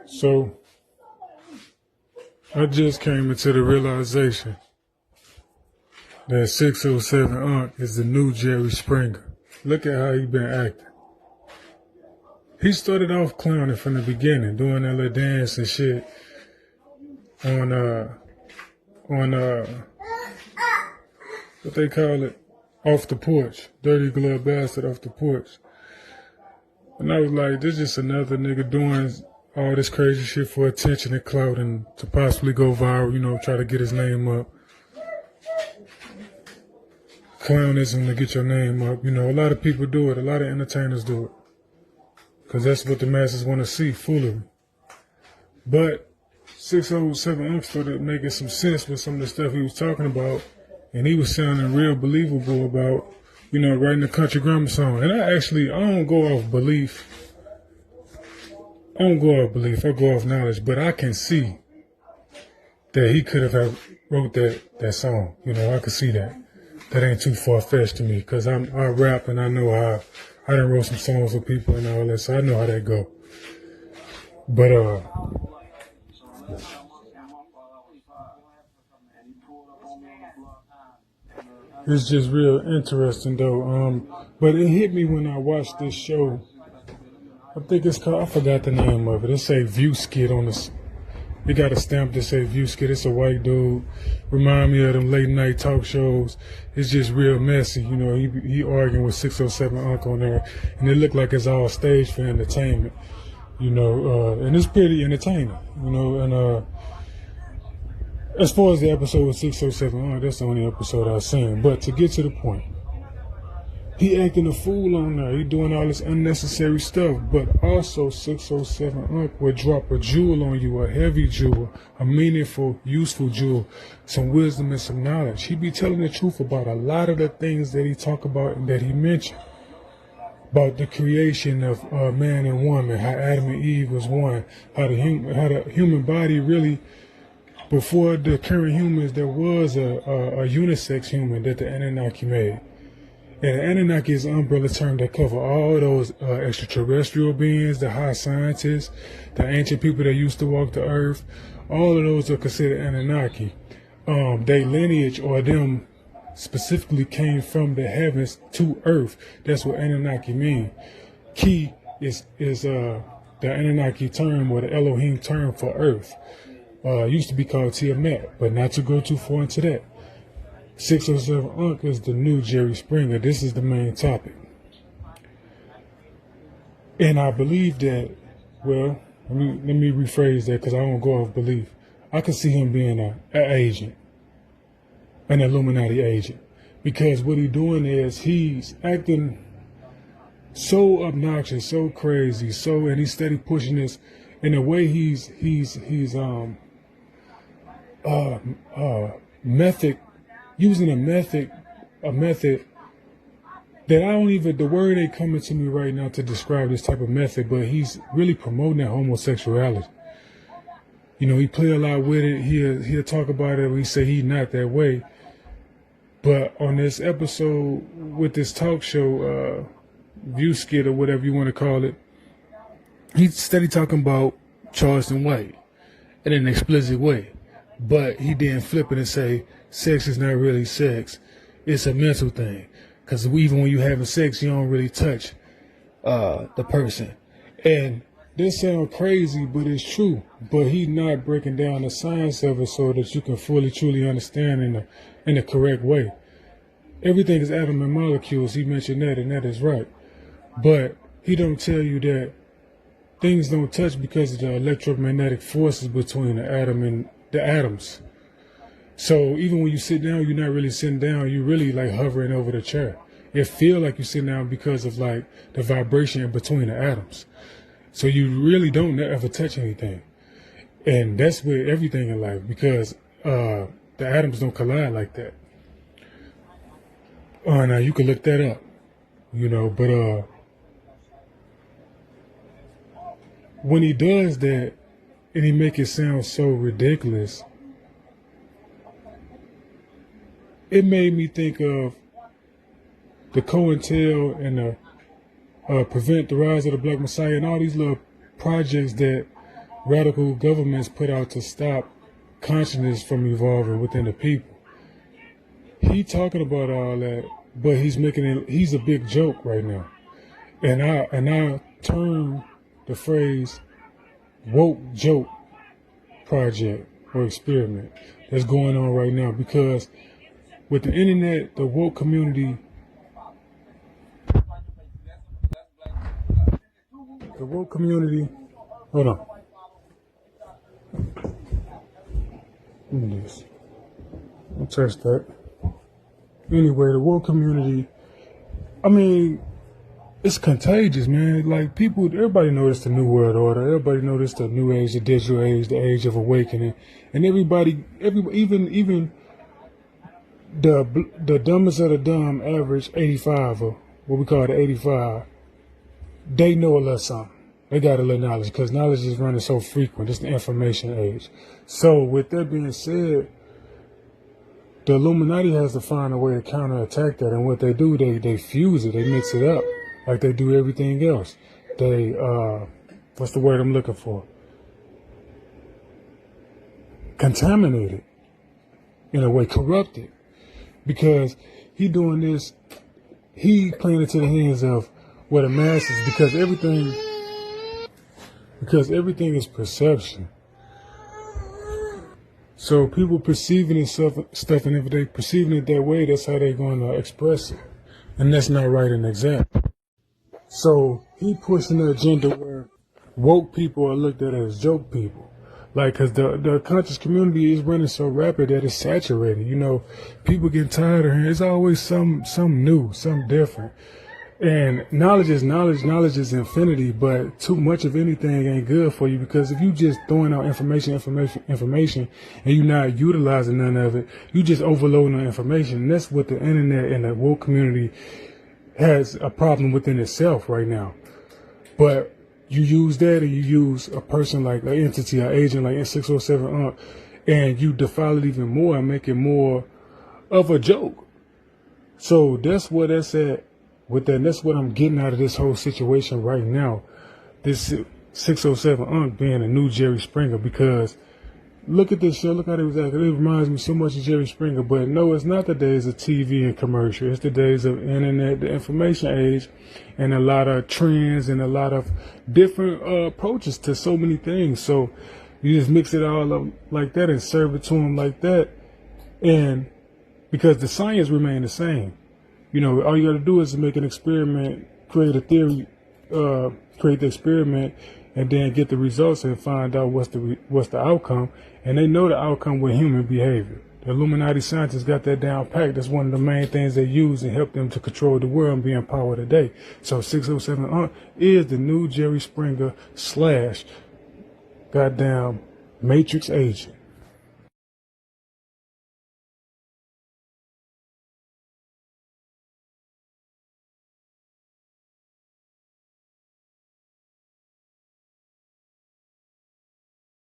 So I just came into the realization that 607 Unc is the new Jerry Springer. Look at how he been acting. He started off clowning from the beginning, doing that little dance and shit on what they call it, off the porch, dirty glove bastard off the porch. And I was like, this is just another nigga doing all this crazy shit for attention and clout and to possibly go viral, try to get his name up. Clownism to get your name up. A lot of people do it. A lot of entertainers do it. Because that's what the masses want to see, foolery. But 607 Unc started making some sense with some of the stuff he was talking about. And he was sounding real believable about, writing a country grammar song. And I don't go off belief. I go off knowledge. But I can see that he could have wrote that song. I could see that. That ain't too far-fetched to me. Because I rap and I know how I done wrote some songs for people and all that. So I know how that go. But, it's just real interesting though. But it hit me when I watched this show. I think it's called, I forgot the name of it. It say View Skit on this. It got a stamp that say View Skit. It's a white dude. Remind me of them late night talk shows. It's just real messy. He arguing with 607 Unc on there. And it looked like it's all staged for entertainment. And it's pretty entertaining. And as far as the episode with 607, that's the only episode I've seen. But to get to the point, he acting a fool on there. He doing all this unnecessary stuff. But also 607 Unc would drop a jewel on you, a heavy jewel, a meaningful, useful jewel, some wisdom and some knowledge. He be telling the truth about a lot of the things that he talk about and that he mentioned. About the creation of man and woman, how Adam and Eve was one, how the human body really, before the current humans, there was a unisex human that the Annunaki made. And the Annunaki is an umbrella term that cover all those extraterrestrial beings, the high scientists, the ancient people that used to walk the earth. All of those are considered Annunaki. Their lineage or them specifically came from the heavens to earth. That's what Annunaki mean. Ki is the Annunaki term or the Elohim term for earth. Used to be called Tiamat, but not to go too far into that. 607 Unc is the new Jerry Springer. This is the main topic. And I believe that, well, let me rephrase that because I don't go off belief. I can see him being an agent, an Illuminati agent. Because what he's doing is he's acting so obnoxious, so crazy, and he's steady pushing this in a way he's method, using a method that I don't even, the word ain't coming to me right now to describe this type of method, but he's really promoting that homosexuality. He play a lot with it. He'll talk about it. He say he's not that way. But on this episode with this talk show, View Skit or whatever you want to call it, he's steady talking about Charleston White in an explicit way. But he didn't flip it and say, sex is not really sex. It's a mental thing. Because even when you're having sex, you don't really touch the person. And this sounds crazy, but it's true. But he's not breaking down the science of it so that you can fully, truly understand in the correct way. Everything is atom and molecules. He mentioned that, and that is right. But he don't tell you that things don't touch because of the electromagnetic forces between the atom and the atoms. So even when you sit down, you're not really sitting down. You're really like hovering over the chair. It feel like you're sitting down because of like the vibration in between the atoms. So you really don't ever touch anything. And that's with everything in life because the atoms don't collide like that. Now you can look that up, but when he does that and he make it sound so ridiculous, it made me think of the COINTEL and the Prevent the Rise of the Black Messiah and all these little projects that radical governments put out to stop consciousness from evolving within the people. He talking about all that, but he's a big joke right now. And I term the phrase woke joke project or experiment that's going on right now, because with the internet, the woke community, hold on. Look at this. Don't touch that. Anyway, the woke community, I mean, it's contagious, man. Like everybody knows the new world order. Everybody knows the new age, the digital age, the age of awakening, and even the dumbest of the dumb, average 85 or what we call the 85. They know a little something. They got a little knowledge because knowledge is running so frequent. It's the information age. So with that being said, the Illuminati has to find a way to counterattack that, and what they do, they fuse it, they mix it up, like they do everything else. They, what's the word I'm looking for? Contaminate it, in a way, corrupt it, because he doing this, he playing it to the hands of the masses, because everything is perception. So people perceiving this stuff, and if they perceiving it that way, that's how they're going to express it. And that's not right and exact. So he pushing the agenda where woke people are looked at as joke people. Like, because the conscious community is running so rapid that it's saturated. You know, people get tired of hearing. It's always some new, something different. And knowledge is infinity, but too much of anything ain't good for you, because if you just throwing out information, and you're not utilizing none of it, you just overloading on information. And that's what the internet and the woke community has a problem within itself right now. But you use that, or you use a person like an entity, an agent like 607 and you defile it even more and make it more of a joke. So that's where that's at. With that, and that's what I'm getting out of this whole situation right now. This 607 being a new Jerry Springer, because look at this show, look how it was acting. It reminds me so much of Jerry Springer, but no, it's not the days of TV and commercial. It's the days of internet, the information age, and a lot of trends and a lot of different approaches to so many things. So you just mix it all up like that and serve it to them like that, and because the science remain the same. You know, all you got to do is make an experiment, create a theory, create the experiment, and then get the results and find out what's the outcome. And they know the outcome with human behavior. The Illuminati scientists got that down packed. That's one of the main things they use and help them to control the world and be in power today. So 607 is the new Jerry Springer / goddamn Matrix agent.